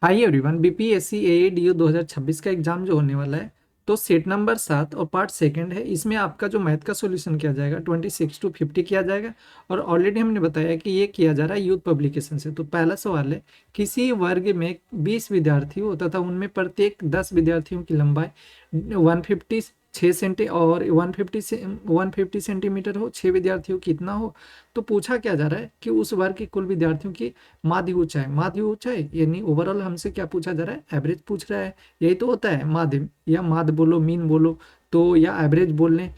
Hi everyone, BPSC एएडीओ 2026 का exam जो होने वाला है, तो सेट नंबर 7 और पार्ट सेकंड है। इसमें आपका जो मैथ का सॉल्यूशन किया जाएगा 26 to 50 किया जाएगा। और ऑलरेडी हमने बताया कि ये किया जा रहा है यूथ पब्लिकेशन से। तो पहला सवाल है, किसी वर्ग में 20 विद्यार्थी हो तथा उनमें प्रत्येक 10 विद्यार्थियों की लंबाई 150 6 सेंटी और 150 सेंटीमीटर हो, 6 विद्यार्थियों की कितना हो। तो पूछा क्या जा रहा है कि उस वर्ग के कुल विद्यार्थियों की माध्य ऊंचाई। माध्य ऊंचाई यानी ओवरऑल हमसे क्या पूछा जा रहा है, एवरेज पूछ रहा है। यही तो होता है माध्य, या माध्य बोलो, मीन बोलो, तो या एवरेज बोल लें।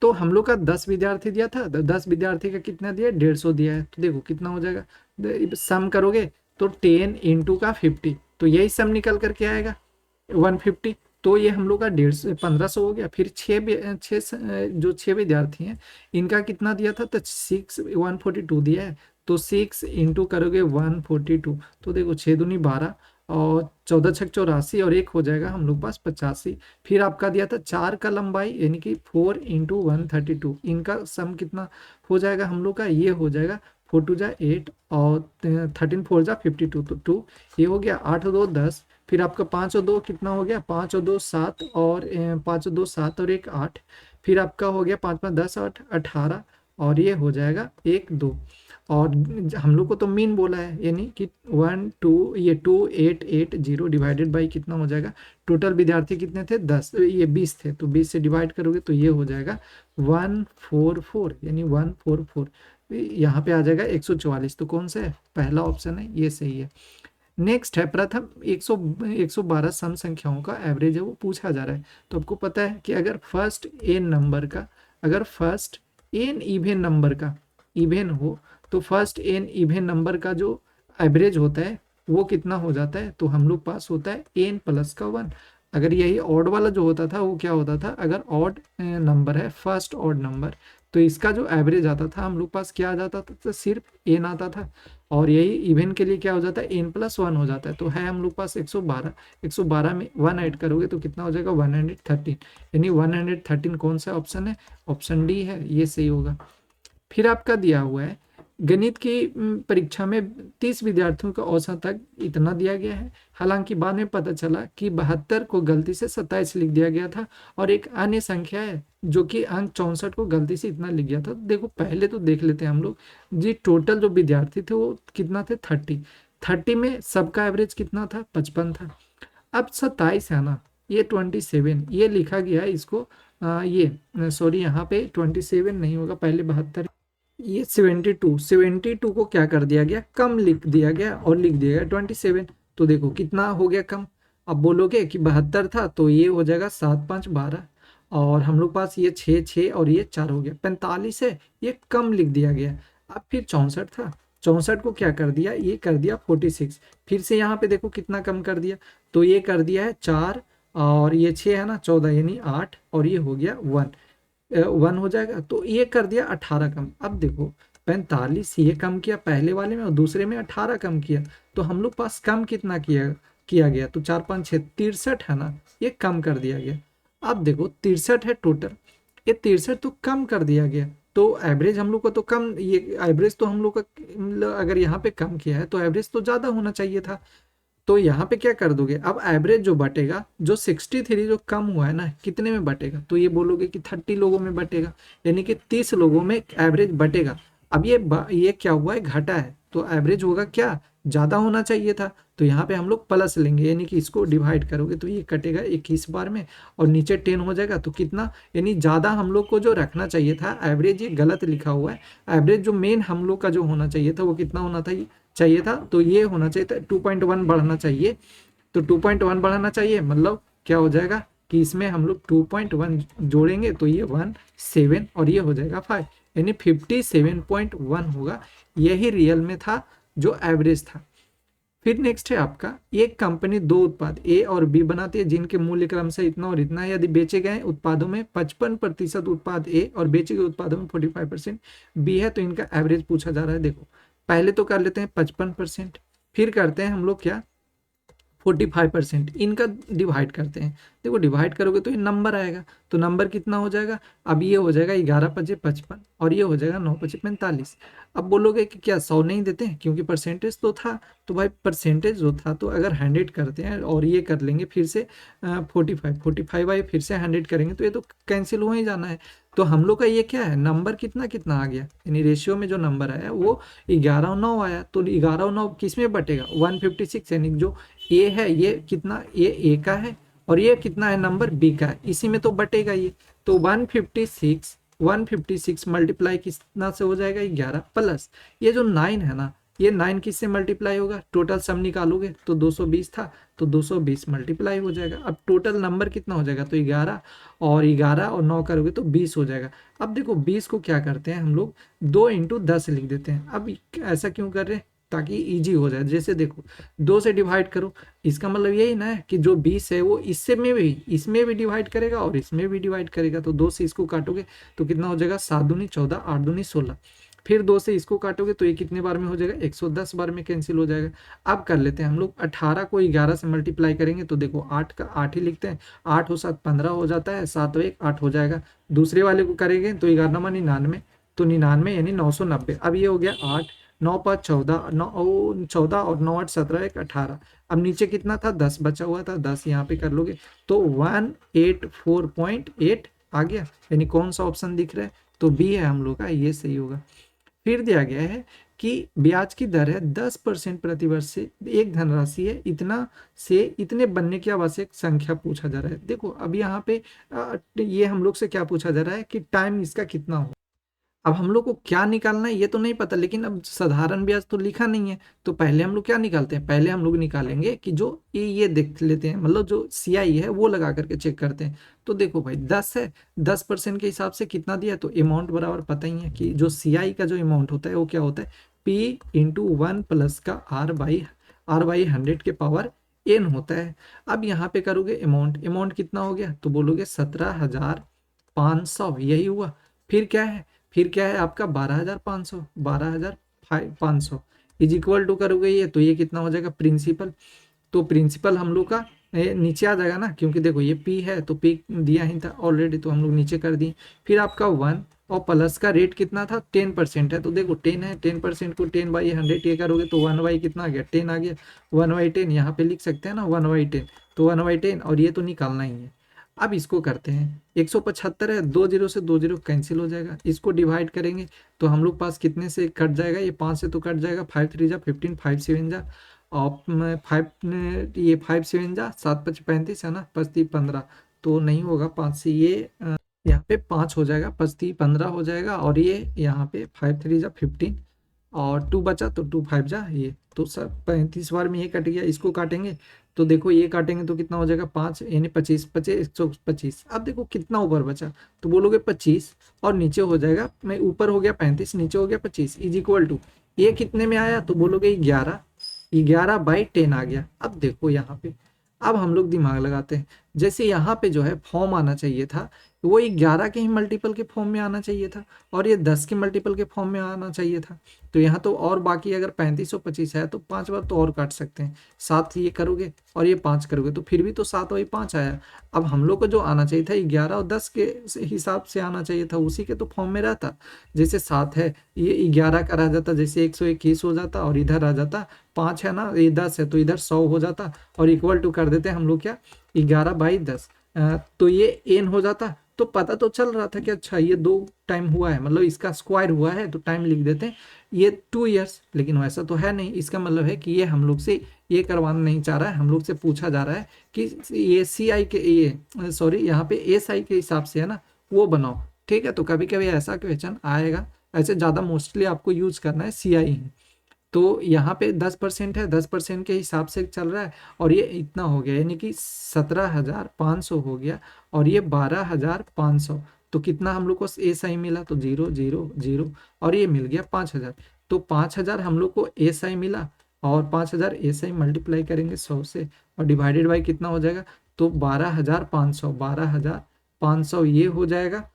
तो हम लोग का 10 विद्यार्थी दिया था, 10 विद्यार्थी का कितना दिया है, 150 दिया है। तो देखो कितना हो जाएगा, सम करोगे तो 10 इंटू का 50, तो यही सम निकल करके आएगा 150। तो ये हम लोग का 1500 हो गया। फिर जो 6 विद्यार्थी हैं, इनका कितना दिया था, तो 142 दिया है। तो 6 इंटू करोगे 142, तो देखो 6 दूनी 12 और 14 छक 84 और एक हो जाएगा हम लोग पास 85। फिर आपका दिया था 4 का लंबाई यानी कि 4 इंटू 132, इनका सम कितना हो जाएगा हम लोग का, ये हो जाएगा 4 टू जा 8 और 13 4 जा 52, तो 2 ये हो गया। 8 और 2 10, फिर आपका 5 और 2 कितना हो गया, 5 और 2 7 और 5 और 2 7 और एक 8। फिर आपका हो गया 5 5 10 8 18 और ये हो जाएगा 1 2। और हम लोग को तो मीन बोला है, यानी कि 1 2 ये 2880 डिवाइडेड बाई कितना हो जाएगा, टोटल विद्यार्थी कितने थे, 10, ये 20 थे, तो 20 से डिवाइड करोगे तो ये हो जाएगा 144, यानी 144। यहाँ पे आ जाएगा 144। तो कौन सा है, पहला ऑप्शन है, ये सही है। नेक्स्ट है प्रथम 112 सम संख्याओं का एवरेज है वो पूछा जा रहा है। तो आपको पता है कि अगर फर्स्ट एन इवन नंबर का इवन हो, तो फर्स्ट एन इवन नंबर का जो एवरेज होता है वो कितना हो जाता है, तो हम लोग पास होता है एन प्लस का 1। अगर यही ऑड वाला जो होता था वो क्या होता था, अगर ऑड नंबर है, फर्स्ट ऑड नंबर, तो इसका जो एवरेज आता था हम लोग पास क्या आ जाता था, तो सिर्फ एन आता था। और यही इवन के लिए क्या हो जाता है, एन प्लस 1 हो जाता है। तो है हम लोग पास 112, 112 में 1 ऐड करोगे तो कितना हो जाएगा 113, यानी 113 कौन सा ऑप्शन है, ऑप्शन डी है, ये सही होगा। फिर आपका दिया हुआ है गणित की परीक्षा में 30 विद्यार्थियों का औसत तक इतना दिया गया है। हालांकि बाद में पता चला कि 72 को गलती से 27 लिख दिया गया था और एक अन्य संख्या है जो कि अंक 64 को गलती से इतना लिख गया था। देखो पहले तो देख लेते हैं हम लोग जी, टोटल जो विद्यार्थी थे वो कितना थे, 30 में सबका एवरेज कितना था, 55 था। अब 27 है ना, ये 27 ये लिखा गया है इसको, ये सॉरी यहाँ पे 27 नहीं होगा, पहले 72, ये 72 को क्या कर दिया गया, कम लिख दिया गया और लिख दिया गया 27। तो देखो कितना हो गया कम। अब बोलोगे कि 72 था तो ये हो जाएगा 7 5 12, और हम लोग पास ये 6 6 और ये 4 हो गया, 45 है, ये कम लिख दिया गया। अब फिर 64 था, 64 को क्या कर दिया, ये कर दिया 46। फिर से यहाँ पे देखो कितना कम कर दिया, तो ये कर दिया है 4 और ये 6 है ना, 14 यानी 8 और ये हो गया 1 हो जाएगा। तो ये कर दिया 18 कम। अब देखो 45 ये कम किया पहले वाले में और दूसरे में 18 कम किया, तो हम लोग पास कम कितना किया किया गया, तो 4 5 6 63 है ना, ये कम कर दिया गया। अब देखो 63 है टोटल, ये 63 तो कम कर दिया गया। तो एवरेज हम लोग को तो कम, ये एवरेज तो हम लोग का मतलब अगर यहाँ पे कम किया है तो एवरेज तो ज्यादा होना चाहिए था। तो यहाँ पे क्या कर दोगे, अब एवरेज जो बटेगा, जो 63 जो कम हुआ है ना, कितने में बटेगा, तो ये बोलोगे कि 30 लोगों में बटेगा, यानी कि 30 लोगों में एवरेज बटेगा। अब ये क्या हुआ है, घटा है, तो एवरेज होगा क्या, ज्यादा होना चाहिए था। तो यहाँ पे हम लोग प्लस लेंगे, यानी कि इसको डिवाइड करोगे तो ये कटेगा 21 बार में और नीचे 10 हो जाएगा, तो कितना, यानी ज्यादा हम लोग को जो रखना चाहिए था एवरेज, ये गलत लिखा हुआ है। एवरेज जो मेन हम लोग का जो होना चाहिए था वो कितना होना था, चाहिए था, तो ये होना चाहिए था 2.1 बढ़ना चाहिए। तो 2.1 बढ़ाना चाहिए, मतलब क्या हो जाएगा कि इसमें हम लोग 2.1 जोड़ेंगे तो ये 17 और ये हो जाएगा 5, यानी 57.1 होगा। यही रियल में था जो एवरेज था। फिर नेक्स्ट है आपका, एक कंपनी दो उत्पाद ए और बी बनाती है जिनके मूल्य क्रम से इतना और इतना है। यदि बेचे गए उत्पादों में 55% उत्पाद ए और बेचे गए उत्पादों में 45% बी है, तो इनका एवरेज पूछा जा रहा है। देखो पहले तो कर लेते हैं 55%, फिर करते हैं हम लोग क्या, 45%, इनका डिवाइड करते हैं। देखो डिवाइड करोगे तो ये नंबर आएगा, तो नंबर कितना हो जाएगा, अब ये हो जाएगा 11 पचे 55 और ये हो जाएगा 9 पचे 45। अब बोलोगे कि क्या 100 नहीं देते हैं, क्योंकि परसेंटेज तो था, तो भाई परसेंटेज जो था, तो अगर 100 करते हैं और ये कर लेंगे फिर से 45 भाई फिर से 100 करेंगे तो ये तो कैंसिल हो ही जाना है। तो हम लोग का ये क्या है, नंबर कितना कितना आ गया, यानी रेशियो में जो नंबर आया वो 11 और 9 आया। तो 11 और 9 किस में बटेगा, 156, यानी जो ए है ये कितना, ये ए का है और ये कितना है नंबर बी का है, इसी में तो बटेगा ये। तो 156 मल्टीप्लाई कितना से हो जाएगा, 11 प्लस ये जो 9 है ना, ये 9 किससे मल्टीप्लाई होगा, टोटल सम निकालोगे तो 220 था, तो 220 मल्टीप्लाई हो जाएगा। अब टोटल नंबर कितना हो जाएगा, तो 11 और 9 करोगे तो 20 हो जाएगा। अब देखो 20 को क्या करते हैं हम लोग, 2 × 10 लिख देते हैं। अब ऐसा क्यों कर रहे हैं, ताकि इजी हो जाए। जैसे देखो 2 से डिवाइड करो, इसका मतलब यही ना है कि जो 20 है वो इसमें भी डिवाइड करेगा और इसमें भी डिवाइड करेगा। तो 2 से इसको काटोगे तो कितना हो जाएगा, 7 दूनी 14, 8 दूनी 16। फिर 2 से इसको काटोगे तो ये कितने बार में हो जाएगा, 110 बार में कैंसिल हो जाएगा। अब कर लेते हैं हम लोग 18 को 11 से मल्टीप्लाई करेंगे तो देखो 8 का 8 ही लिखते हैं, 8 हो 7 15 हो जाता है, 7 और 1 8 हो जाएगा। दूसरे वाले को करेंगे तो 11 × 99, तो 99 यानी 990। अब ये हो गया 8, 9 × 5 14, 14 और 9 8 17 1 18। अब नीचे कितना था, 10 बचा हुआ था, 10 यहाँ पे कर लोगे तो 184.8 आ गया। यानी कौन सा ऑप्शन दिख रहा है, तो बी है हम लोग का, ये सही होगा। फिर दिया गया है कि ब्याज की दर है 10% प्रतिवर्ष से एक धनराशि है इतना से इतने बनने की आवश्यक संख्या पूछा जा रहा है। देखो अब यहाँ पे ये हम लोग से क्या पूछा जा रहा है कि टाइम इसका कितना हो। अब हम लोग को क्या निकालना है ये तो नहीं पता, लेकिन अब साधारण ब्याज तो लिखा नहीं है, तो पहले हम लोग क्या निकालते हैं, पहले हम लोग निकालेंगे कि जो ये देख लेते हैं, मतलब जो CI है वो लगा करके चेक करते हैं। तो देखो भाई 10 है, 10% के हिसाब से कितना दिया, तो अमाउंट बराबर पता ही है कि जो CI का जो अमाउंट होता है वो क्या होता है, P×1 प्लस का R/100 के पावर n होता है। अब यहाँ पे करोगे अमाउंट कितना हो गया, तो बोलोगे 17,500, यही हुआ। फिर क्या है आपका 12,500 इज इक्वल टू करोगे ये, तो ये कितना हो जाएगा प्रिंसिपल। तो प्रिंसिपल हम लोग का नीचे आ जाएगा ना, क्योंकि देखो ये पी है तो पी दिया ही था ऑलरेडी, तो हम लोग नीचे कर दिए। फिर आपका 1 और प्लस का रेट कितना था, 10% है, तो देखो 10 है, 10% को 10/100 ये करोगे तो 1/, कितना आ गया 10 आ गया, 1/10 यहाँ पे लिख सकते हैं ना 1/10, तो 1/10 और ये तो निकालना ही है। अब इसको करते हैं, 175 है, 2 0 से 2 0 कैंसिल हो जाएगा। इसको डिवाइड करेंगे तो हम लोग पास कितने से कट जाएगा, ये 5 से तो कट जाएगा, 5 3 जा 15, 5 7 जा और 5 ये 5 7 जा 7 5 35 है ना, 5 3 15, तो नहीं होगा 5 से, ये यहाँ पे 5 हो जाएगा, 5 3 15 हो जाएगा और ये यहाँ पे 5 3 जा 15 और 2 बचा तो 2 5 जा ये, तो सब 35 बार में ये कट गया। इसको काटेंगे तो देखो ये काटेंगे तो कितना हो जाएगा 5 यानी 25 25 125। अब देखो कितना ऊपर बचा, तो बोलोगे 25 और नीचे हो जाएगा, मैं ऊपर हो गया 35 नीचे हो गया 25 इज इक्वल टू ये कितने में आया, तो बोलोगे 11/10 आ गया। अब देखो यहाँ पे, अब हम लोग दिमाग लगाते हैं, जैसे यहाँ पे जो है फॉर्म आना चाहिए था वो 11 के ही मल्टीपल के फॉर्म में आना चाहिए था और ये 10 के मल्टीपल के फॉर्म में आना चाहिए था। तो यहाँ तो और बाकी अगर 35 और 25 है तो 5 बार तो और काट सकते हैं, 7 ये करोगे और ये 5 करोगे तो फिर भी तो 7 और 5 आया। अब हम लोग को जो आना चाहिए था 11 और 10 के हिसाब से आना चाहिए था, उसी के तो फॉर्म में रहता। जैसे 7 है ये 11 का रह जाता, जैसे 121 हो जाता और इधर आ जाता 5 है ना, ये 10 है तो इधर 100 हो जाता और इक्वल टू कर देते हम लोग क्या 11/10, तो ये n हो जाता। तो पता तो चल रहा था कि अच्छा ये 2 टाइम हुआ है, मतलब इसका स्क्वायर हुआ है तो टाइम लिख देते हैं ये 2 इयर्स, लेकिन वैसा तो है नहीं। इसका मतलब है कि ये हम लोग से ये करवाना नहीं चाह रहा है, हम लोग से पूछा जा रहा है कि ये CI के ये सॉरी यहाँ पे SI के हिसाब से है ना वो बनाओ। ठीक है, तो कभी कभी ऐसा क्वेश्चन आएगा, ऐसे ज़्यादा मोस्टली आपको यूज करना है CI ही। तो यहाँ पे 10% है, 10% के हिसाब से चल रहा है और ये इतना हो गया यानी कि 17,500 हो गया और ये 12,500। तो कितना हम लोग को SI मिला, तो 0 0 0 और ये मिल गया 5,000। तो 5,000 हम लोग को SI मिला और 5,000 SI मल्टीप्लाई करेंगे 100 से और डिवाइडेड बाई कितना हो जाएगा, तो 12,500 ये हो जाएगा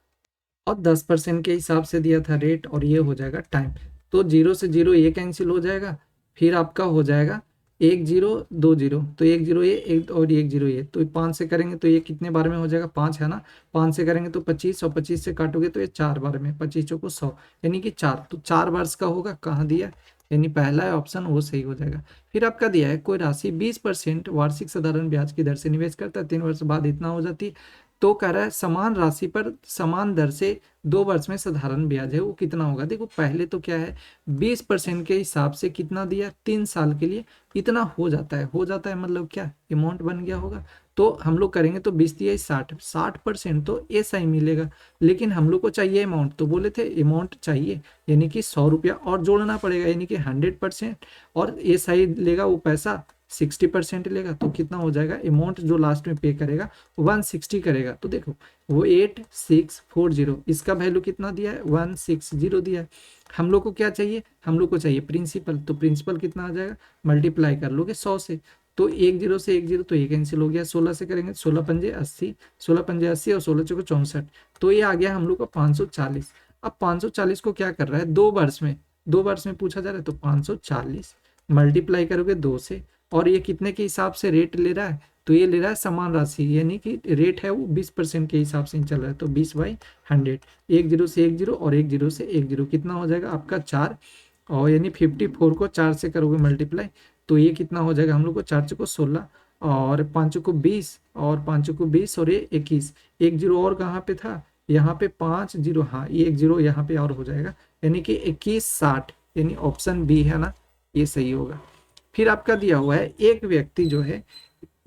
और 10% के हिसाब से दिया था रेट और ये हो जाएगा टाइम। तो 0 से 0 ये कैंसिल हो जाएगा, फिर आपका हो जाएगा 1 0 2 0, तो 1 0 ये एक और 1 0 ये, तो 5 से करेंगे तो ये कितने बार में हो जाएगा 5 है ना, 5 से करेंगे तो 25 और 25 से काटोगे तो ये 4 बार में, 25 को 100 यानी कि 4, तो 4 बार का होगा, कहाँ दिया यानी पहला ऑप्शन वो सही हो जाएगा। फिर आपका दिया है कोई राशि 20% वार्षिक साधारण ब्याज की दर से निवेश करता है, 3 वर्ष बाद इतना हो जाती है। तो कह रहा है समान राशि पर समान दर से 2 वर्ष में साधारण ब्याज है वो कितना होगा। देखो पहले तो क्या है 20% के हिसाब से कितना दिया 3 साल के लिए इतना हो जाता है मतलब क्या अमाउंट बन गया होगा। तो हम लोग करेंगे तो 20 दिया 60% तो ऐसा ही मिलेगा। लेकिन हम लोग को चाहिए अमाउंट, तो बोले थे अमाउंट चाहिए यानी कि 100 रुपया और जोड़ना पड़ेगा यानी कि 100%। और ऐसा ही लेगा वो पैसा 60% लेगा तो कितना हो जाएगा अमाउंट जो लास्ट में पे करेगा 160 करेगा। तो देखो वो 8640 इसका वैल्यू कितना दिया है 160 दिया है। हम लोग को क्या चाहिए, हम लोग को चाहिए प्रिंसिपल, तो प्रिंसिपल कितना आ जाएगा मल्टीप्लाई कर लोगे 100 से, तो 10 से 10 तो ये कैंसिल हो गया, 16 से करेंगे 16 पंजे 80, 16 पंजे 80 और 16 चौके 64, तो ये आ गया हम लोग का 540। अब 540 को क्या कर रहा है 2 वर्ष में, 2 वर्ष में पूछा जा रहा है तो 540 मल्टीप्लाई करोगे 2 से, और ये कितने के हिसाब से रेट ले रहा है तो ये ले रहा है समान राशि यानी कि रेट है वो 20% के हिसाब से चल रहा है, तो 20/100, 10 से 10 और 10 से 10 कितना हो जाएगा आपका 4, और यानी 54 को 4 से करोगे मल्टीप्लाई तो ये कितना हो जाएगा हम लोग को 4 को 16 और 5 को 20 और 5 को 20 और ये 21, 10 और कहाँ पे था यहाँ पे 50, हाँ ये 10 यहाँ पे और हो जाएगा यानी कि 2160, यानी ऑप्शन बी है ना ये सही होगा। फिर आपका दिया हुआ है एक व्यक्ति जो है,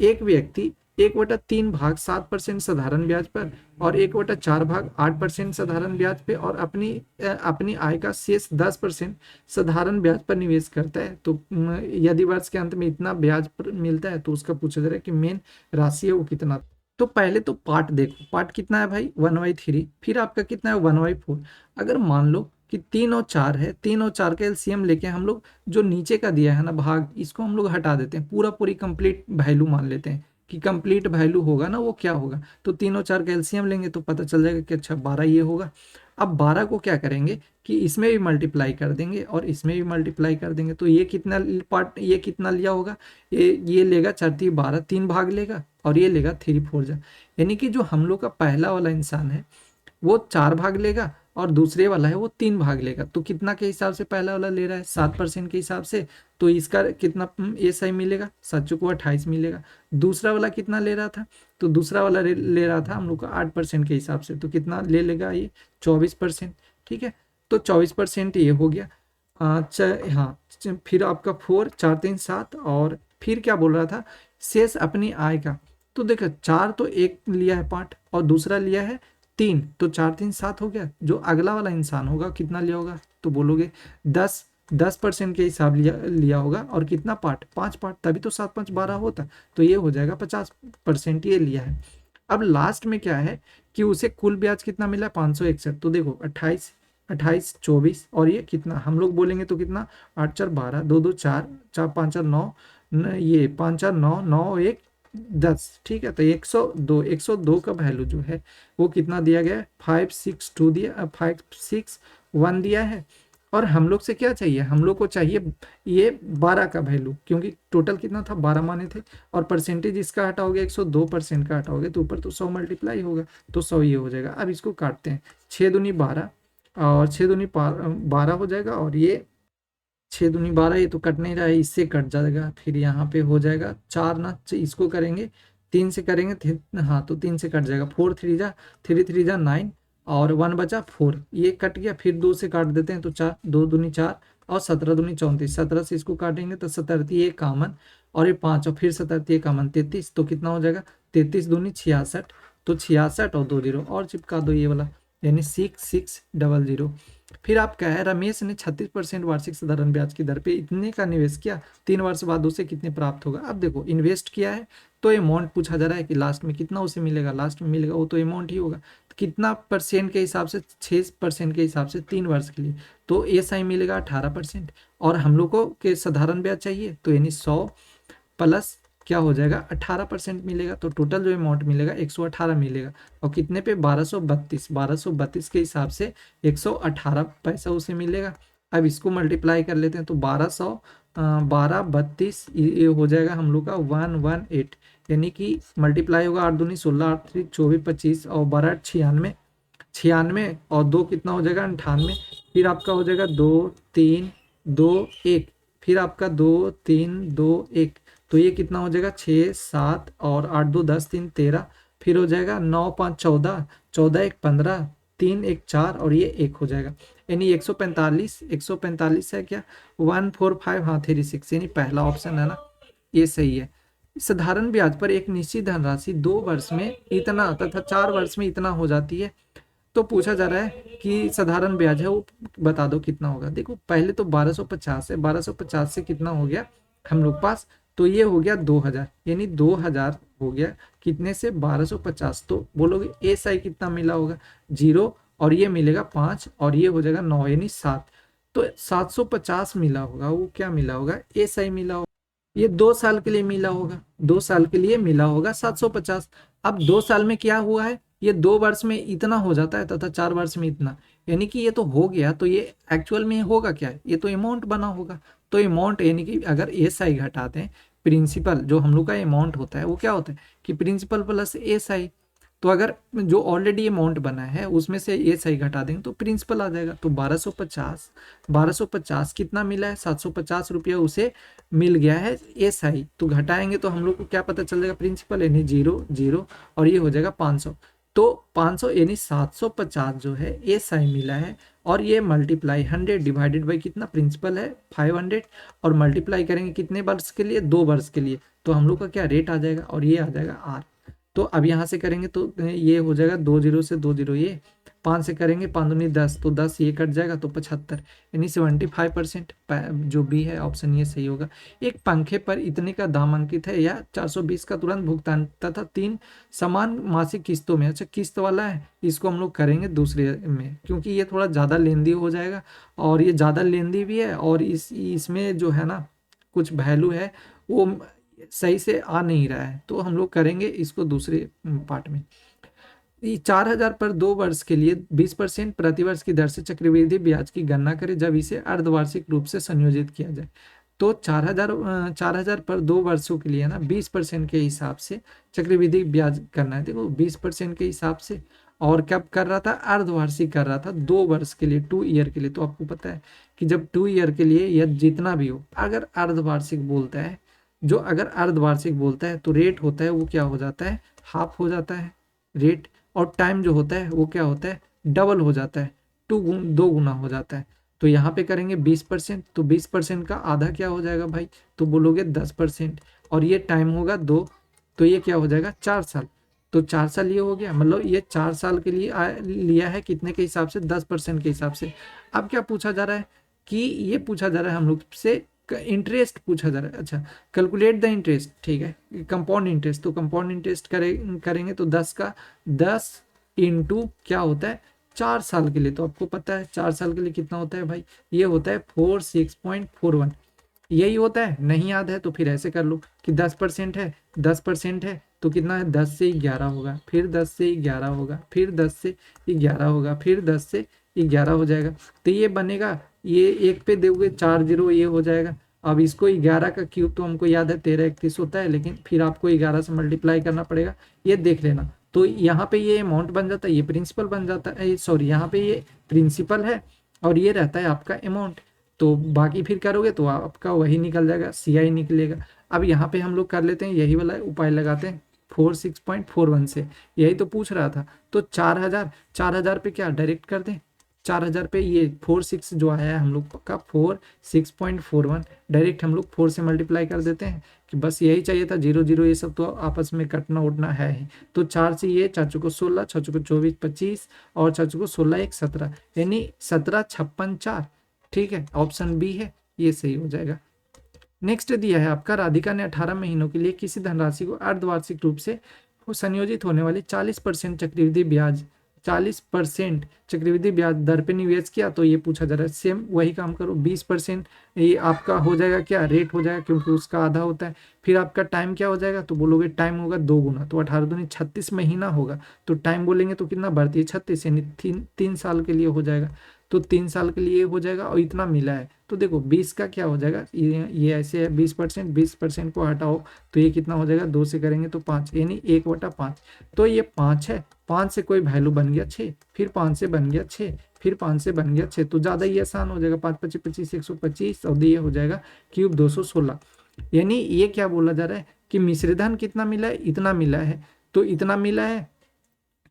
एक व्यक्ति 1/3 भाग 7% साधारण ब्याज पर और 1/4 भाग 8% साधारण ब्याज पे और अपनी आय का शेष 10% साधारण ब्याज पर निवेश करता है। तो यदि वर्ष के अंत में इतना ब्याज पर मिलता है तो उसका पूछा जा रहा है कि मेन राशि है वो कितना। तो पहले तो पार्ट देखो, पार्ट कितना है भाई 1/3, फिर आपका कितना है 1/4। अगर मान लो कि 3 और 4 है, 3 और 4 का एलसीएम लेके हम लोग जो नीचे का दिया है ना भाग इसको हम लोग हटा देते हैं, पूरी कंप्लीट वैल्यू मान लेते हैं कि कंप्लीट वैल्यू होगा ना वो क्या होगा, तो 3 और 4 का एलसीएम लेंगे तो पता चल जाएगा कि अच्छा 12 ये होगा। अब 12 को क्या करेंगे कि इसमें भी मल्टीप्लाई कर देंगे और इसमें भी मल्टीप्लाई कर देंगे, तो ये कितना पार्ट ये कितना लिया होगा, ये लेगा 4×3 12 3 भाग लेगा और ये लेगा 3×4 जा, यानी कि जो हम लोग का पहला वाला इंसान है वो 4 भाग लेगा और दूसरे वाला है वो 3 भाग लेगा। तो कितना के हिसाब से पहला वाला ले रहा है 7% के हिसाब से, तो इसका कितना ये सही मिलेगा 7 को 28 मिलेगा। दूसरा वाला कितना ले रहा था, तो दूसरा वाला ले रहा था हम लोग का 8% के हिसाब से, तो कितना ले लेगा ये 24%। ठीक है, तो 24% ये हो गया। हाँ फिर आपका 4 4 3 7 और फिर क्या बोल रहा था शेष अपनी आय का, तो देखो 4 तो एक लिया है पार्ट और दूसरा लिया है 3, तो 4 3 7 हो गया। जो अगला वाला इंसान होगा कितना लिया होगा, तो बोलोगे 10% के हिसाब लिया होगा और कितना पार्ट 5 पार्ट, तभी तो 7 5 12 होता, तो ये हो जाएगा 50% ये लिया है। अब लास्ट में क्या है कि उसे कुल ब्याज कितना मिला 561, तो देखो 28 28 24 और ये कितना हम लोग बोलेंगे तो कितना 8 4 12 2 2 4 4 5 4 9 ये 5 4 9 9 1 10। ठीक है, तो 102 का वैल्यू जो है वो कितना दिया गया है 562 दिया 561 दिया है। और हम लोग से क्या चाहिए, हम लोग को चाहिए ये 12 का वैल्यू, क्योंकि टोटल कितना था 12 माने थे और परसेंटेज इसका हटाओगे 102% का हटाओगे तो ऊपर तो 100 मल्टीप्लाई होगा, तो 100 ये हो जाएगा। अब इसको काटते हैं 6 दूनी 12 और 6 दूनी 12 हो जाएगा और ये 6 दूनी 12 ये तो कट नहीं रहा है इससे कट जाएगा, फिर यहाँ पे हो जाएगा 4 ना, इसको करेंगे 3 से करेंगे हाँ तो 3 से कट जाएगा 4 3 जा 9 और 1 बचा 4 ये कट गया, फिर 2 से काट देते हैं तो 4 2 दूनी 4 और 17 दूनी 34, 17 से इसको काटेंगे तो 17 ये कॉमन और ये 5 और फिर 17 ये कॉमन 33, तो कितना हो जाएगा 33 दूनी 66, तो 66 और 2 0 और चिपका दो ये वाला यानी 6600। फिर आप क्या है रमेश ने 36% वार्षिक साधारण ब्याज की दर पे इतने का निवेश किया, 3 वर्ष बाद उसे कितने प्राप्त होगा। अब देखो इन्वेस्ट किया है तो अमाउंट पूछा जा रहा है कि लास्ट में कितना उसे मिलेगा, लास्ट में मिलेगा वो तो अमाउंट ही होगा, तो कितना परसेंट के हिसाब से 6% के हिसाब से 3 वर्ष के लिए, तो ऐसा ही मिलेगा 18%। और हम लोग को के साधारण ब्याज चाहिए तो यानी 100 प्लस क्या हो जाएगा 18% मिलेगा, तो टोटल जो अमाउंट मिलेगा 118 मिलेगा और कितने पे 1232 के हिसाब से 118 पैसा उसे मिलेगा। अब इसको मल्टीप्लाई कर लेते हैं तो 1232 ये हो जाएगा हम लोग का 118, यानी कि मल्टीप्लाई होगा 8 दूनी 16 8 3 24 25 और 12 96 और 2 कितना हो जाएगा 98, फिर आपका हो जाएगा 2 3 2 1, फिर आपका 2 3 2 1, तो ये कितना हो जाएगा 6 7 और 8 2 10 3 13, फिर हो जाएगा 9 5 14, 14 1 15, 3 1 4 और ये 1 हो जाएगा। यानी 145, 145 है क्या, 145, हाँ 36, यानी पहला ऑप्शन है ना ये सही है। साधारण ब्याज पर एक निश्चित धनराशि 2 वर्ष में इतना तथा 4 वर्ष में इतना हो जाती है। तो पूछा जा रहा है कि साधारण ब्याज है वो बता दो कितना होगा। देखो पहले तो 1250 है, 1250 से कितना हो गया हम लोग पास, तो ये हो गया 2000, यानी 2000 हो गया कितने से 1250। तो बोलोगे एस आई कितना मिला होगा, 0, और ये मिलेगा 5 और ये हो जाएगा 9 यानी 7। तो 750 मिला होगा, वो क्या मिला होगा, एस आई मिला होगा। ये 2 साल के लिए मिला होगा, 2 साल के लिए मिला होगा 750। अब 2 साल में क्या हुआ है, ये 2 वर्ष में इतना हो जाता है तथा 4 वर्ष में इतना, यानी कि ये तो हो गया। तो ये एक्चुअल में होगा क्या, ये तो अमाउंट बना होगा। तो अमाउंट यानी कि अगर एस आई घटाते हैं, प्रिंसिपल जो हम लोग का अमाउंट होता है वो क्या होता है कि प्रिंसिपल प्लस एस आई। तो अगर जो ऑलरेडी अमाउंट बना है उसमें से एस आई घटा देंगे तो प्रिंसिपल आ जाएगा। तो 1250, 1250 कितना मिला है, 750 रुपया उसे मिल गया है एस आई। तो घटाएंगे तो हम लोग को क्या पता चल जाएगा, प्रिंसिपल यानी 0 0 और ये हो जाएगा 500। तो 500 यानी 750 जो है एस आई मिला है, और ये मल्टीप्लाई 100 डिवाइडेड बाई कितना प्रिंसिपल है 500, और मल्टीप्लाई करेंगे कितने वर्ष के लिए, 2 वर्ष के लिए। तो हम लोग का क्या रेट आ जाएगा, और ये आ जाएगा आर। तो अब यहाँ से करेंगे तो ये हो जाएगा 2 0 से 2 0, ये 5 से करेंगे 5 दूनी 10, तो 10 ये कट जाएगा तो 75, यानी 75%। जो बी है ऑप्शन ये सही होगा। एक पंखे पर इतने का दाम अंकित है या 420 का तुरंत भुगतान तथा 3 समान मासिक किस्तों में। अच्छा किस्त वाला है, इसको हम लोग करेंगे दूसरे में, क्योंकि ये थोड़ा ज़्यादा लेंदी हो जाएगा, और ये ज़्यादा लेंदी भी है, और इसमें जो है ना कुछ वैल्यू है वो सही से आ नहीं रहा है। तो हम लोग करेंगे इसको दूसरे पार्ट में। 4000 पर 2 वर्ष के लिए 20% प्रतिवर्ष की दर से चक्रवृद्धि ब्याज की गणना करें जब इसे अर्धवार्षिक रूप से संयोजित किया जाए। तो 4000 पर 2 वर्षों के लिए ना 20% के हिसाब से चक्रवृद्धि ब्याज करना है। देखो 20% के हिसाब से, और कब कर रहा था, अर्धवार्षिक कर रहा था 2 वर्ष के लिए, 2 ईयर के लिए। तो आपको पता है कि जब 2 ईयर के लिए या जितना भी हो, अगर अर्धवार्षिक बोलता है, जो अगर अर्धवार्षिक बोलता है तो रेट होता है वो क्या हो जाता है, हाफ हो जाता है रेट, और टाइम जो होता है वो क्या होता है, डबल हो जाता है, 2 गुना हो जाता है। तो यहाँ पे करेंगे 20%, तो 20% का आधा क्या हो जाएगा भाई, तो बोलोगे 10%, और ये टाइम होगा 2, तो ये क्या हो जाएगा 4 साल। तो 4 साल ये हो गया, मतलब ये 4 साल के लिए लिया है कितने के हिसाब से, 10% के हिसाब से। अब क्या पूछा जा रहा है कि ये पूछा जा रहा है हम लोग से इंटरेस्ट पूछा जा रहा है। अच्छा कैलकुलेट द इंटरेस्ट, ठीक है, कंपाउंड इंटरेस्ट। तो कंपाउंड इंटरेस्ट करेंगे तो 10 का 10 इंटू क्या होता है 4 साल के लिए। तो आपको पता है 4 साल के लिए कितना होता है भाई, ये होता है 46.41, यही होता है। नहीं याद है तो फिर ऐसे कर लो कि 10% है, 10% है तो कितना है, 10 से 11 होगा, फिर 10 से 11 होगा, फिर 10 से 11 होगा, फिर 10 से 11 हो जाएगा। तो ये बनेगा, ये एक पे दोगे 4 0, ये हो जाएगा। अब इसको 11 का क्यूब तो हमको याद है 1331 होता है, लेकिन फिर आपको 11 से मल्टीप्लाई करना पड़ेगा, ये देख लेना। तो यहाँ पे ये अमाउंट बन जाता है, ये प्रिंसिपल बन जाता है, सॉरी यहाँ पे ये प्रिंसिपल है और ये रहता है आपका अमाउंट। तो बाकी फिर करोगे तो आपका वही निकल जाएगा, सी आई निकलेगा। अब यहाँ पे हम लोग कर लेते हैं, यही वाला उपाय लगाते हैं 46.41 से, यही तो पूछ रहा था। तो 4000 पे क्या डायरेक्ट कर दें, 4000 पे ये 46 जो आया है हम लोग का 46.41, डायरेक्ट हम लोग 4 से मल्टीप्लाई कर देते हैं कि बस यही चाहिए था, 0 0 ये सब तो आपस में कटना उठना है ही। तो 4 से ये 4 चौको 16, 6 चौको 24 25 और 4 चौको 16 1 17, यानी 17 56 4, ठीक है, ऑप्शन बी है, ये सही हो जाएगा। नेक्स्ट दिया है आपका, राधिका ने 18 महीनों के लिए किसी धनराशि को अर्धवार्षिक रूप से संयोजित होने वाली 40% चक्रवृद्धि ब्याज 40% चक्रवृद्धि ब्याज दर पे निवेश किया। तो ये पूछा जा रहा है, सेम वही काम करो, 20% ये आपका हो जाएगा क्या, रेट हो जाएगा, क्योंकि उसका आधा होता है। फिर आपका टाइम क्या हो जाएगा, तो बोलोगे टाइम होगा 2 गुना, तो 18 दूनी 36 महीना होगा। तो टाइम बोलेंगे तो कितना बढ़ती है 36, यानी 3 साल के लिए हो जाएगा। तो 3 साल के लिए हो जाएगा, और इतना मिला है। तो देखो 20 का क्या हो जाएगा, ये ऐसे है 20%, 20% को हटाओ तो ये कितना हो जाएगा, 2 से करेंगे तो 5, यानी 1/5। तो ये 5 है, 5 से कोई वैल्यू बन गया 6, फिर 5 से बन गया 6, फिर 5 से बन गया 6, तो ज़्यादा ही आसान हो जाएगा। 5 25 25 125 और ये हो जाएगा क्यूब 216। यानी ये क्या बोला जा रहा है कि मिश्र धन कितना मिला है, इतना मिला है, तो इतना मिला है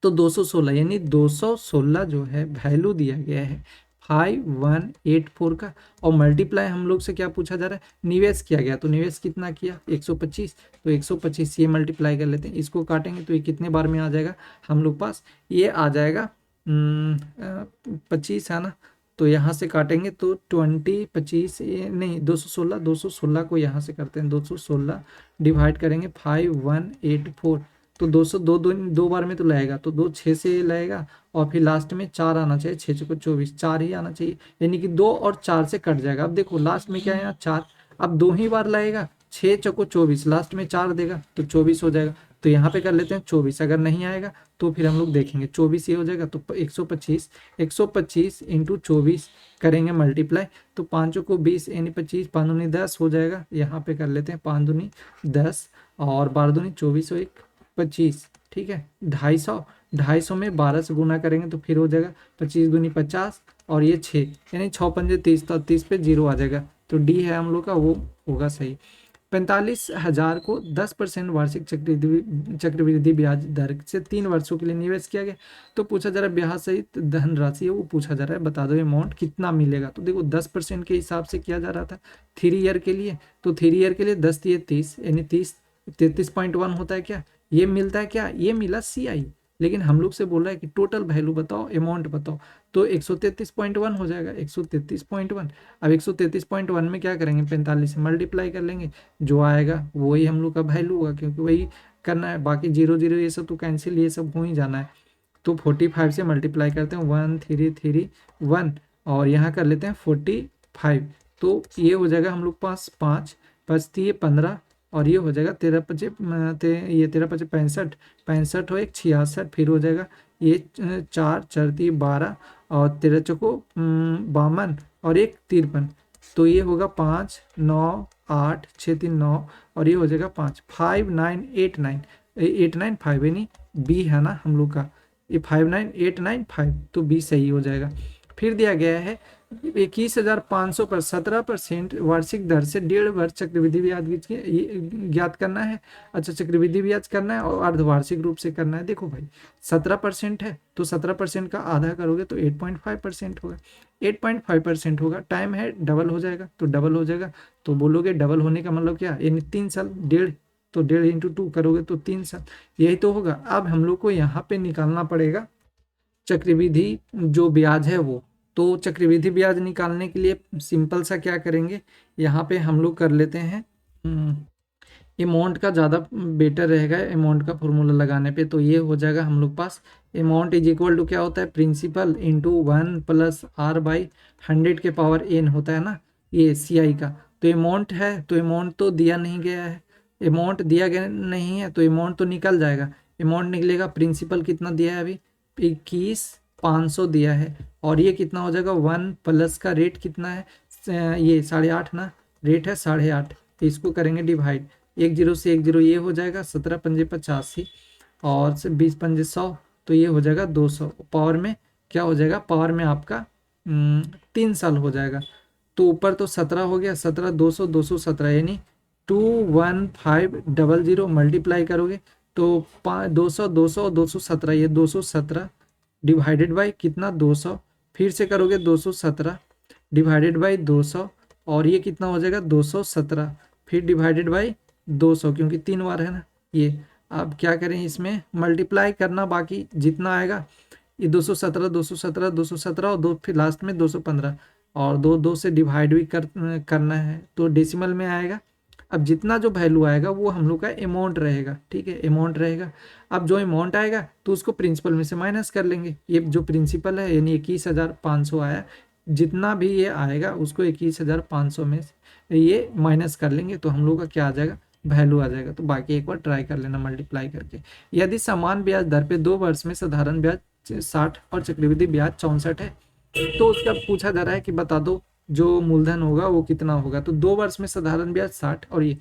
तो 216, यानी 216 जो है वैल्यू दिया गया है 5184 का। और मल्टीप्लाई हम लोग से क्या पूछा जा रहा है, निवेश किया गया, तो निवेश कितना किया 125, तो 125 ये मल्टीप्लाई कर लेते हैं, इसको काटेंगे तो ये कितने बार में आ जाएगा हम लोग पास, ये आ जाएगा 25 है ना, तो यहाँ से काटेंगे तो 20 25 नहीं 216 को यहाँ से करते हैं, 216 डिवाइड करेंगे 5184, तो 200 दो बार में तो लगेगा, तो 2 6 से लगेगा और फिर लास्ट में 4 आना चाहिए, 6 6 को 24, 4 ही आना चाहिए, यानी कि 2 और 4 से कट जाएगा। अब देखो लास्ट में क्या है यहाँ 4, अब 2 ही बार लगेगा, 6 चौको 24, लास्ट में 4 देगा तो 24 हो जाएगा, तो यहाँ पे कर लेते हैं 24। अगर नहीं आएगा तो फिर हम लोग देखेंगे 24 ये हो जाएगा, तो 125 इंटू 24 करेंगे मल्टीप्लाई, तो 5 को 20 यानी 25, 5 दूनी 10 हो जाएगा, यहाँ पे कर लेते हैं 5 दूनी 10 और 12 दूनी 24 और 25, ठीक है 250 में 12 से गुना करेंगे तो फिर हो जाएगा 25 दूनी 50 और ये 6 यानी 6 पंजे 30, तो 30 पे 0 आ जाएगा, तो डी है हम लोग का, वो होगा सही। 45,000 को 10% वार्षिक चक्रवृद्धि ब्याज दर से 3 वर्षों के लिए निवेश किया गया, तो पूछा जा रहा है ब्याज सहित धनराशि है वो पूछा जा रहा है, बता दो अमाउंट कितना मिलेगा। तो देखो 10% के हिसाब से किया जा रहा था 3 ईयर के लिए, तो 3 ईयर के लिए 10 30 यानी 33.1 होता है क्या, ये मिलता है क्या, ये मिला CI, लेकिन हम लोग से बोल रहा है कि टोटल वैल्यू बताओ, अमाउंट बताओ, तो 133.1 हो जाएगा 133.1। अब 133.1 में क्या करेंगे 45 से मल्टीप्लाई कर लेंगे, जो आएगा वही हम लोग का वैल्यू होगा, क्योंकि वही करना है, बाकी 0 0 ये सब तो कैंसिल, ये सब हो ही जाना है। तो 45 से मल्टीप्लाई करते हैं 1331 और यहाँ कर लेते हैं 45, तो ये हो जाएगा हम लोग पास 5 बचती है 15 और ये हो जाएगा 13 पचे ये 13 पचे 65, 65 हो 1 66, फिर हो जाएगा ये 4 4 12 और 13 चौको 52 और 1 53, तो ये होगा 5 9 8 6 3 9 और ये हो जाएगा 5 5989 यानी बी है ना हम लोग का, ये 59895, तो बी सही हो जाएगा। फिर दिया गया है 21,500 पर 17% वार्षिक दर से 1.5 वर्ष चक्रवृद्धि ब्याज ज्ञात करना है। अच्छा चक्रवृद्धि ब्याज करना है और अर्धवार्षिक रूप से करना है। देखो भाई 17% है तो 17% का आधा करोगे तो 8.5% होगा, 8.5% होगा, टाइम है डबल हो जाएगा, तो डबल हो जाएगा, तो बोलोगे डबल होने का मतलब क्या, यानी 3 साल, 1.5 तो 1.5 इंटू 2 करोगे तो 3 साल, यही तो होगा। अब हम लोग को यहाँ पे निकालना पड़ेगा चक्रवृद्धि जो ब्याज है वो, तो चक्रवृद्धि ब्याज निकालने के लिए सिंपल सा क्या करेंगे, यहाँ पे हम लोग कर लेते हैं अमाउंट का ज़्यादा बेटर रहेगा अमाउंट का फॉर्मूला लगाने पे, तो ये हो जाएगा हम लोग पास अमाउंट इज इक्वल टू क्या होता है, principal into 1 plus r by 100 के पावर n होता है ना, ये CI का। तो अमाउंट है तो अमाउंट तो दिया नहीं गया है, अमाउंट दिया गया नहीं है तो अमाउंट तो निकल जाएगा, अमाउंट निकलेगा, प्रिंसिपल कितना दिया है अभी 21,500 दिया है, और ये कितना हो जाएगा 1 प्लस का रेट कितना है, ये 8.5 ना, रेट है 8.5, तो इसको करेंगे डिवाइड, 1 0 से 1 0 ये हो जाएगा, 17 पंजे 85 और 20 पंजे 100, तो ये हो जाएगा 200, पावर में क्या हो जाएगा, पावर में आपका 3 साल हो जाएगा, तो ऊपर तो 17 हो गया, 17 200 217 यानी 21500 मल्टीप्लाई करोगे तो 200 200 217, ये 217 डिवाइडेड बाई कितना 200, फिर से करोगे 217 डिवाइडेड बाई 200 और ये कितना हो जाएगा 217, फिर डिवाइडेड बाई 200 क्योंकि 3 बार है ना ये। अब क्या करें, इसमें मल्टीप्लाई करना, बाकी जितना आएगा ये 217 217 217 और 2 फिर लास्ट में 215 और 2 से डिवाइड भी करना है, तो डेसिमल में आएगा। अब जितना जो वैल्यू आएगा वो हम लोग का अमाउंट रहेगा, ठीक है अमाउंट रहेगा। अब जो अमाउंट आएगा तो उसको प्रिंसिपल में से माइनस कर लेंगे, ये जो प्रिंसिपल है यानी 21,500 आया, जितना भी ये आएगा उसको 21,500 में ये माइनस कर लेंगे, तो हम लोग का क्या आ जाएगा, वैल्यू आ जाएगा। तो बाकी एक बार ट्राई कर लेना मल्टीप्लाई करके। यदि समान ब्याज दर पे 2 वर्ष में साधारण ब्याज 60 और चक्रवृद्धि ब्याज 64 है, तो उसका पूछा जा रहा है कि बता दो जो मूलधन होगा वो कितना होगा। तो 2 वर्ष में साधारण ब्याज 60 और ये,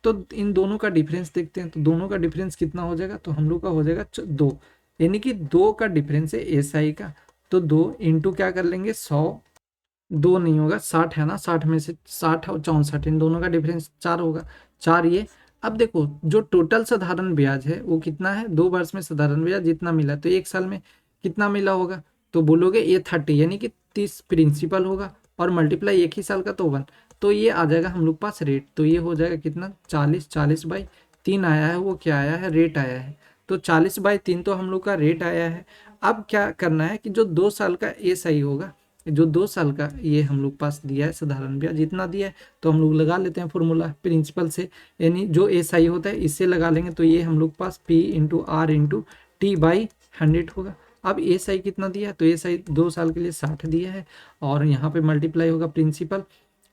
तो इन दोनों का डिफरेंस देखते हैं, तो दोनों का डिफरेंस कितना हो जाएगा, तो हम लोग का हो जाएगा 2, यानी कि 2 का डिफरेंस है SI का, तो 2 इंटू क्या कर लेंगे 100, 2 नहीं होगा 60 है ना, 60 में से 60 और 64 इन दोनों का डिफरेंस 4 होगा, 4 ये। अब देखो जो टोटल साधारण ब्याज है वो कितना है, 2 वर्ष में साधारण ब्याज जितना मिला, तो 1 साल में कितना मिला होगा, तो बोलोगे ये 30 यानी कि 30 प्रिंसिपल होगा, और मल्टीप्लाई 1 ही साल का तो 1, तो ये आ जाएगा हम लोग पास रेट, तो ये हो जाएगा कितना 40, 40/3 आया है, वो क्या आया है रेट आया है, तो 40/3 तो हम लोग का रेट आया है। अब क्या करना है कि जो 2 साल का ये सही होगा, जो 2 साल का ये हम लोग पास दिया है साधारण ब्याज जितना दिया है, तो हम लोग लगा लेते हैं फॉर्मूला प्रिंसिपल से, यानी जो एस आई होता है इससे लगा लेंगे, तो ये हम लोग पास P into R into T by 100 होगा। अब एस आई कितना दिया है, तो एस आई 2 साल के लिए 60 दिया है, और यहाँ पे मल्टीप्लाई होगा प्रिंसिपल,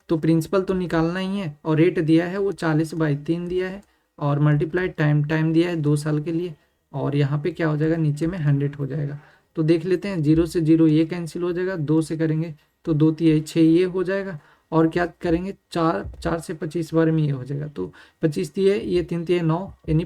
तो प्रिंसिपल तो निकालना ही है, और रेट दिया है वो 40/3 दिया है, और मल्टीप्लाई टाइम टाइम दिया है 2 साल के लिए, और यहाँ पे क्या हो जाएगा नीचे में 100 हो जाएगा। तो देख लेते हैं, 0 से 0 ये कैंसिल हो जाएगा, 2 से करेंगे तो 2 तिहाई 6 ये हो जाएगा, और क्या करेंगे 4 से 25 बार में ये हो जाएगा, तो 25 तिहाई ये 3 तिहाई 9, यानी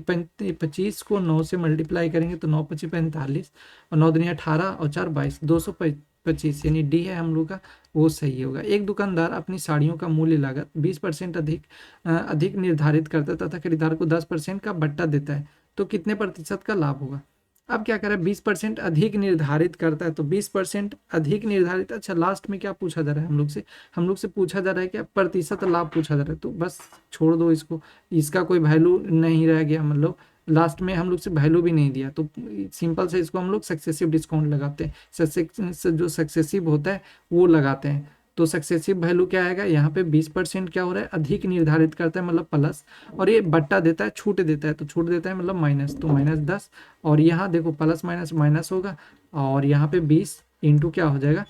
25 को 9 से मल्टीप्लाई करेंगे तो 9 पच्चीस 45, और 9 दूनी 18 और 4 22, 225, यानी डी है हम लोग का वो सही होगा। एक दुकानदार अपनी साड़ियों का मूल्य लागत 20% अधिक निर्धारित करता है तथा खरीदार को 10% का बट्टा देता है, तो कितने प्रतिशत का लाभ होगा। अब क्या करें, 20% अधिक निर्धारित करता है, तो 20% अधिक निर्धारित, अच्छा लास्ट में क्या पूछा जा रहा है हम लोग से, हम लोग से पूछा जा रहा है क्या प्रतिशत लाभ पूछा जा रहा है, तो बस छोड़ दो इसको, इसका कोई वैल्यू नहीं रह गया, मतलब लास्ट में हम लोग से वैल्यू भी नहीं दिया, तो सिंपल से इसको हम लोग सक्सेसिव डिस्काउंट लगाते हैं, जो सक्सेसिव होता है वो लगाते हैं, तो सक्सेसिव वैल्यू क्या आएगा, यहाँ पे 20% क्या हो रहा है अधिक निर्धारित करता है मतलब प्लस, और ये बट्टा देता है छूट देता है, तो छूट देता है मतलब माइनस, तो -10, और यहाँ देखो प्लस माइनस माइनस होगा, और यहाँ पे 20 इंटू क्या हो जाएगा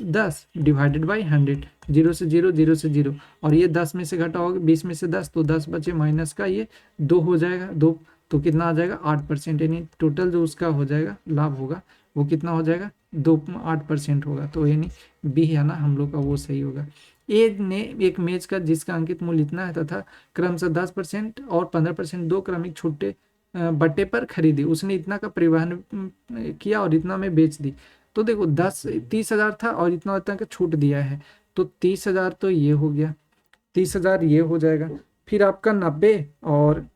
10 डिवाइडेड बाई 100, 0 से 0, 0 से 0, और ये 10 में से घटा होगा 20 में से 10, तो 10 बचे माइनस का ये 2 हो जाएगा, 2 तो कितना आ जाएगा 8%, यानी टोटल जो उसका हो जाएगा लाभ होगा वो कितना हो जाएगा 8% होगा, तो यानी बी है ना हम लोग का वो सही होगा। ए ने एक मेज का जिसका अंकित मूल्य इतना है तथा क्रमशः 10% और 15% दो क्रमिक छुट्टे बट्टे पर खरीदी, उसने इतना का परिवहन किया और इतना में बेच दी, तो देखो 30,000 था और इतना इतना का छूट दिया है, तो 30,000 तो ये हो गया, 30,000 ये हो जाएगा, फिर आपका 90 और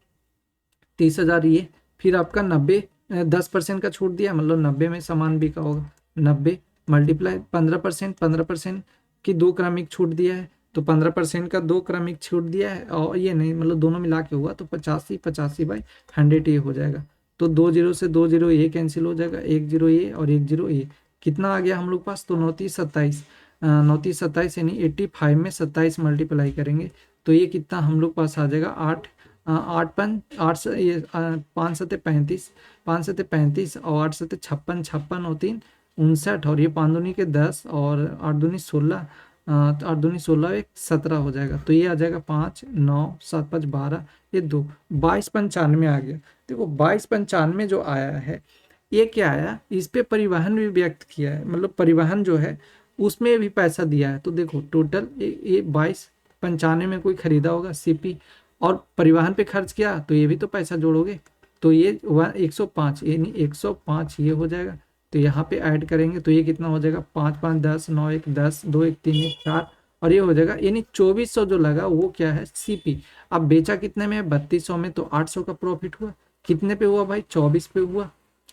30,000 ये, फिर आपका 90 10% का छूट दिया, मतलब 90 में सामान बिका होगा, 90 मल्टीप्लाई 15%, 15% की 2 क्रमिक छूट दिया है, तो 15% का 2 क्रमिक छूट दिया है, और ये नहीं मतलब दोनों मिला के हुआ, तो 85/100 ये हो जाएगा, तो 2 0 से 2 0 ये कैंसिल हो जाएगा, 1 0 ये और 1 0 ये, कितना आ गया हम लोग पास, तो 9×3 = 27, 9×3 = 27, यानी 85 में 27 मल्टीप्लाई करेंगे, तो ये कितना हम लोग पास आ जाएगा 8, 8 से ये 5 सत्ते 35, 5 सत्ते 35 और 8 सत्ते 56, 56 और 3 59, और ये 5 दूनी के 10 और 8 दूनी 16, तो 8 दूनी 16 एक 17 हो जाएगा, तो ये आ जाएगा 5 9 7 5 12, ये 2 2295 आ गया। देखो 2295 जो आया है ये क्या आया, इस पे परिवहन भी व्यक्त किया है, मतलब परिवहन जो है उसमें भी पैसा दिया है, तो देखो टोटल ये 2295 में कोई खरीदा होगा सीपी और परिवहन पे खर्च किया, तो ये भी तो पैसा जोड़ोगे, तो ये 105 यानी 105 ये हो जाएगा, तो यहाँ पे ऐड करेंगे तो ये कितना हो जाएगा 5 5 10 9 1 10 2 1 3 1 4, और ये हो जाएगा, यानी 2400 जो लगा वो क्या है सीपी। अब बेचा कितने में, 3200 में, तो 800 का प्रॉफिट हुआ, कितने पे हुआ भाई 24 पे हुआ।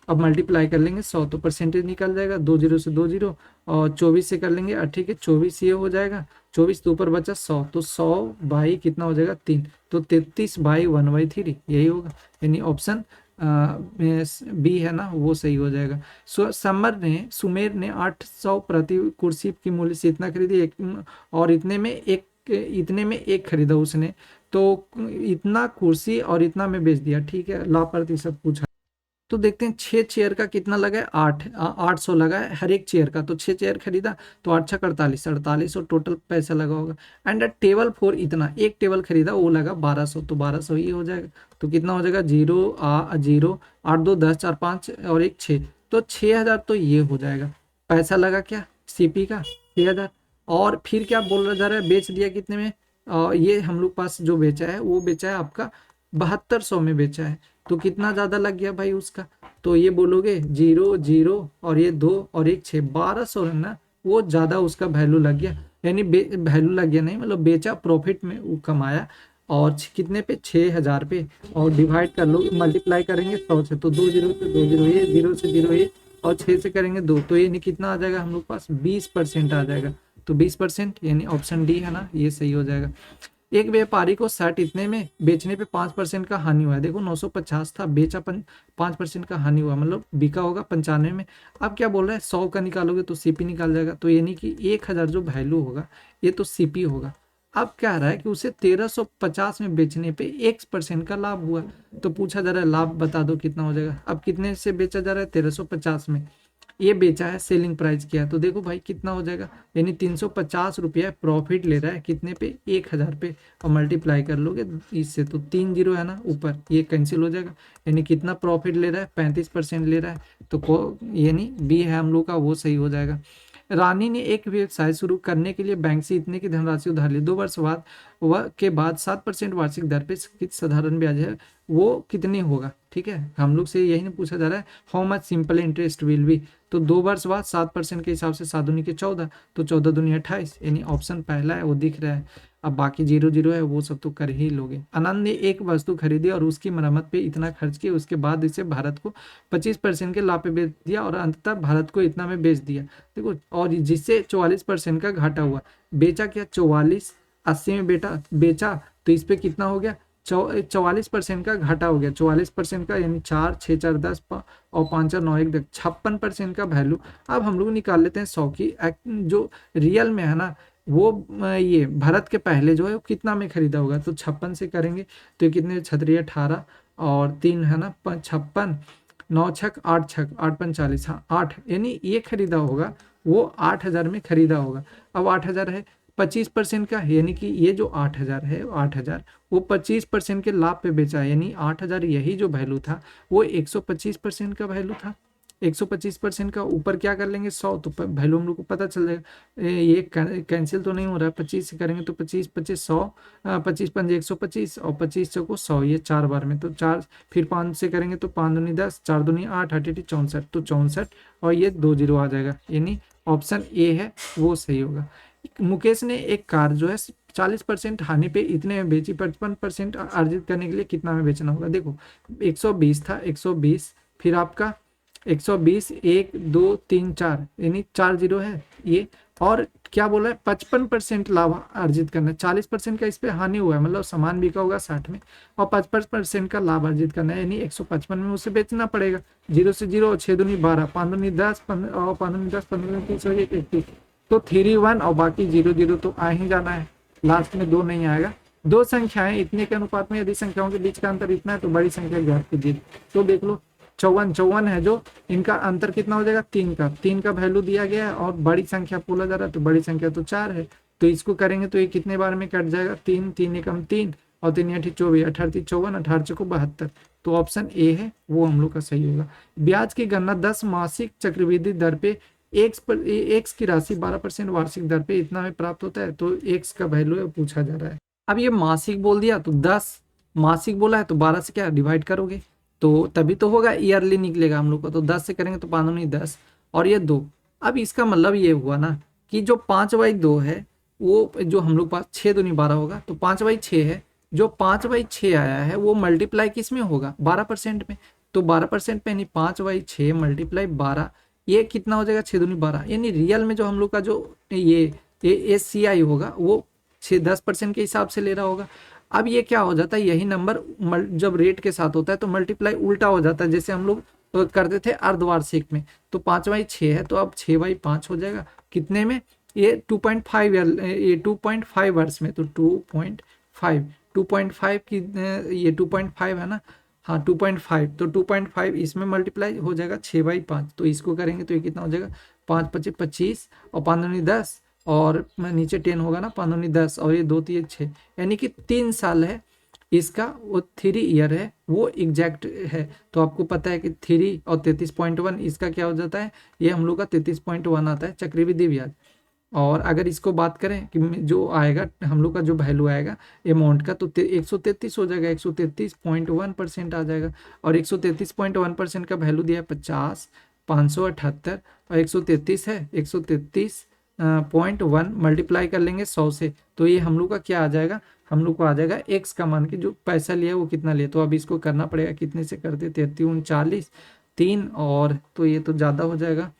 अब मल्टीप्लाई कर लेंगे 100, तो परसेंटेज निकल जाएगा, 2 0 से 2 0, और 24 से कर लेंगे, ठीक है 24 ये हो जाएगा, 24 तो ऊपर बचा 100, तो 100 बाई कितना हो जाएगा 3, तो 33/1/3 यही होगा, यानी ऑप्शन बी है ना वो सही हो जाएगा। सुमेर ने 800 प्रति कुर्सी की मूल्य से इतना खरीदी, और इतने में एक खरीदा उसने, तो इतना कुर्सी और इतना में बेच दिया, ठीक है लाभ प्रतिशत पूछा, तो देखते हैं 6 चेयर का कितना लगा है 800 लगा है हर एक चेयर का, तो 6 चेयर खरीदा तो 8 6 48, 48 और टोटल पैसा लगा होगा, एंड टेबल फॉर इतना एक टेबल खरीदा वो लगा 1200, तो 1200 ही हो जाएगा, तो कितना हो जाएगा 0 0 8 2 10 4 5 और 1 6, तो 6000 तो ये हो जाएगा, पैसा लगा क्या सीपी का 6000, और फिर क्या बोला जा रहा है बेच दिया कितने में, ये हम लोग पास जो बेचा है वो बेचा है आपका 7200 में बेचा है, तो कितना ज्यादा लग गया भाई उसका, तो ये बोलोगे 0 0 और ये 2 और एक 6, 1200 है ना, वो ज़्यादा उसका वैल्यू लग गया, यानी वैल्यू लग गया नहीं, मतलब बेचा, प्रॉफिट में वो कमाया, और कितने पे, 6000 पे, और डिवाइड कर लो, मल्टीप्लाई करेंगे 100 से, तो 2 0 से 2 0 ये, 0 से 0 ये, और 6 से करेंगे 2, तो ये नहीं कितना आ जाएगा हम लोग पास, 20% आ जाएगा। तो 20% यानी ऑप्शन डी है ना, ये सही हो जाएगा। एक व्यापारी को शर्ट इतने में बेचने पे 5% का हानि हुआ है। देखो 950 था, बेचा 5% का हानि हुआ, मतलब बिका होगा 95 में। अब क्या बोल रहा है, 100 का निकालोगे तो सीपी निकाल जाएगा, तो यानी कि 1000 जो वैल्यू होगा ये तो सीपी होगा। अब क्या रहा है कि उसे 1350 में बेचने पे 1% का लाभ हुआ, तो पूछा जा रहा है लाभ बता दो कितना हो जाएगा। अब कितने से बेचा जा रहा है, 1350 में ये बेचा है, सेलिंग प्राइस किया है, तो देखो भाई कितना हो जाएगा, यानी 350 रुपया प्रॉफिट ले रहा है, कितने पे, 1000 पे, और मल्टीप्लाई कर लोगे इससे तो 3 0 है ना ऊपर, ये कैंसिल हो जाएगा, यानी कितना प्रॉफिट ले रहा है, 35% ले रहा है, तो यानी बी है हम लोग का, वो सही हो जाएगा। रानी ने एक व्यवसाय शुरू करने के लिए बैंक से इतने की धनराशि उधार ली, 2 वर्ष बाद वह के बाद 7% वार्षिक दर पे साधारण ब्याज है, वो कितनी होगा। ठीक है, हम लोग से यही नहीं पूछा जा रहा है, how much simple interest will be, तो 2 वर्ष बाद 7% के हिसाब से 7 दूनी के 14, तो 14 दूनी 28, यानी ऑप्शन पहला है वो दिख रहा है। अब बाकी 0 0 है वो सब तो कर ही लोगे। आनंद ने एक वस्तु खरीदी और उसकी मरम्मत पे इतना खर्च किया, उसके बाद इसे भारत को 25% के लाभ पे बेच दिया और अंततः भारत को इतना में बेच दिया। देखो, और जिससे 44% का घाटा हुआ, बेचा क्या, 44, 80 में बेचा, तो इस पे कितना हो गया, 44% का घाटा हो गया, 44% का, यानी 4 6 4 10 और 5 4 9 1 56% का वैल्यू। अब हम लोग निकाल लेते हैं 100 की, जो रियल में है ना, वो ये भारत के पहले जो है वो कितना में खरीदा होगा, तो 56 से करेंगे तो ये कितने, 36 18 और 3 है ना 56, 9 छक 8 छक 8 45, हाँ 8, यानी ये खरीदा होगा, वो 8000 में खरीदा होगा। अब 8000 है, 25% का, यानी कि ये जो 8000 है, 8000 वो 25% के लाभ पे बेचा है, यानी 8000 यही जो वैल्यू था वो 125% का वैल्यू था। 125% का ऊपर क्या कर लेंगे, 100, तो वैल्यू हम लोग को पता चल जाएगा। ये कैंसिल तो नहीं हो रहा है, 25 से करेंगे तो 25 25 100, 25 5 125 और 25 को 100, ये 4 बार में, तो 4, फिर 5 से करेंगे तो 5 दूनी 10, 4 दूनी 8, 8 64, तो 64, और ये 2 0 आ जाएगा, यानी ऑप्शन ए है वो सही होगा। मुकेश ने एक कार जो है 40% हानि पे इतने में बेची, 55% अर्जित करने के लिए कितना में बेचना होगा। देखो 120 था, 120, फिर आपका 120, 1 2 3 4, यानी 4 0 है ये, और क्या बोला है, 55% लाभ अर्जित करना है, 40% का इस पे हानि हुआ है, मतलब सामान बिका होगा 60 में, और 55% का लाभ अर्जित करना है, यानी 155 में उसे बेचना पड़ेगा। 0 से 0, 6 दूनी 12, 5 दूनी 10, और 5 दूनी 10, 15 दूनी 30 और 31, तो 3 1 और बाकी 0 0 तो आ ही जाना है, लास्ट में 2 नहीं आएगा। दो संख्याएं इतने के अनुपात में यदि संख्याओं के बीच का अंतर इतना है तो बड़ी संख्या ज्ञात कीजिए। तो देख लो 54 है जो, इनका अंतर कितना हो जाएगा, 3 का वैल्यू दिया गया है, और बड़ी संख्या बोला जा रहा है, तो बड़ी संख्या तो 4 है, तो इसको करेंगे तो ये कितने बार में कट जाएगा, 3 3 एकम 3 और 3 8 24, 18 3 54, 18 चौको 72, तो ऑप्शन ए है वो हम लोग का सही होगा। ब्याज की गणना 10 मासिक चक्रवृद्धि दर पे एक्स की राशि 12% वार्षिक दर पे इतना में प्राप्त होता है, तो एक्स का वैल्यू पूछा जा रहा है। अब ये मासिक बोल दिया तो 10, मासिक बोला है तो 12 से क्या डिवाइड करोगे, तो तभी तो होगा, ईयरली निकलेगा हम लोग को, तो 10 से करेंगे तो 5 दूनी 10 और ये 2। अब इसका मतलब ये हुआ ना कि जो 5/2 है वो जो हम लोग पास 6 दूनी 12 होगा, तो 5/6 है, जो 5/6 आया है वो मल्टीप्लाई किस में होगा, 12% में, तो 12% पे, यानी 5/6 मल्टीप्लाई 12, ये कितना हो जाएगा, 6 दूनी 12, यानी रियल में जो हम लोग का जो ये SCI होगा वो 10% के हिसाब से ले रहा होगा। अब ये क्या हो जाता है, यही नंबर जब रेट के साथ होता है तो मल्टीप्लाई उल्टा हो जाता है, जैसे हम लोग करते थे अर्धवार्षिक में, तो 5/6 है तो अब 6/5 हो जाएगा, कितने में, ये 2.5, ये 2.5 वर्ष में, तो 2.5 की, ये 2.5 है ना, हाँ 2.5, तो 2.5 इसमें मल्टीप्लाई हो जाएगा 6/5, तो इसको करेंगे तो ये कितना हो जाएगा, 5 25 25 और 5 दूनी 10 और नीचे 10 होगा ना, 5 दूनी 10 और ये 2 3 6, यानी कि 3 साल है इसका, वो 3 ईयर है वो एग्जैक्ट है। तो आपको पता है कि 3 और 33.1 इसका क्या हो जाता है, ये हम लोग का 33.1 आता है चक्रवृद्धि ब्याज। और अगर इसको बात करें कि जो आएगा हम लोग का जो वैल्यू आएगा अमाउंट का, तो 133 हो जाएगा, 133.1% आ जाएगा। और 133.1% का वैल्यू दिया है 50, 578 और 133 है, 133.1 मल्टीप्लाई कर लेंगे 100 से, तो ये हम लोग का क्या आ जाएगा, हम लोग को आ जाएगा एक्स का मान के जो पैसा लिया वो कितना लिया। तो अब इसको करना पड़ेगा, कितने से करते, 33 3 और तो ये तो ज़्यादा हो जाएगा।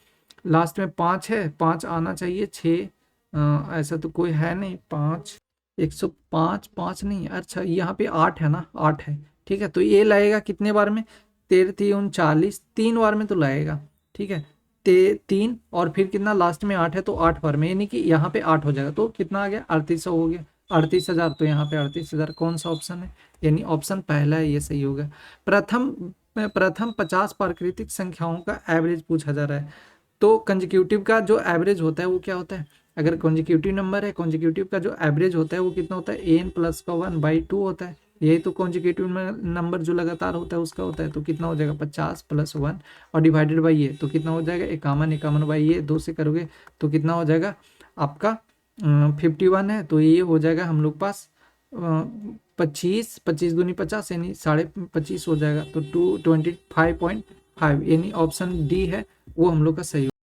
लास्ट में 5 है, 5 आना चाहिए, 6 ऐसा तो कोई है नहीं, 5 105 5 नहीं, अच्छा यहाँ पे 8 है ना, 8 है, ठीक है। तो ये लगेगा कितने बार में, 33 3 बार में तो लगेगा, ठीक है। 3 और फिर कितना, लास्ट में 8 है तो 8 बार में, यानी कि यहाँ पे 8 हो जाएगा। तो कितना आ गया, 3800 हो गया, 38,000। तो यहाँ पे 38,000 कौन सा ऑप्शन है, यानी ऑप्शन पहला है, ये सही हो गया। प्रथम 50 प्राकृतिक संख्याओं का एवरेज पूछा जा रहा है। तो कंजिक्यूटिव का जो एवरेज होता है वो क्या होता है, अगर कॉन्जिक्यूटिव नंबर है, कॉन्जिक्यूटिव का जो एवरेज होता है वो कितना होता है, एन प्लस का 1/2 होता है। यही तो कॉन्जिक्यूटिव नंबर जो लगातार होता है उसका होता है। तो कितना हो जाएगा, 50 + 1 और डिवाइडेड बाई ये, तो कितना हो जाएगा, 51, 51 बाई ये 2 से करोगे तो कितना हो जाएगा आपका 51 है। तो ये हो जाएगा हम लोग पास 25, 25 दूनी 50 यानी 25.5 हो जाएगा। तो 225.5 यानी ऑप्शन डी है वो हम लोग का सही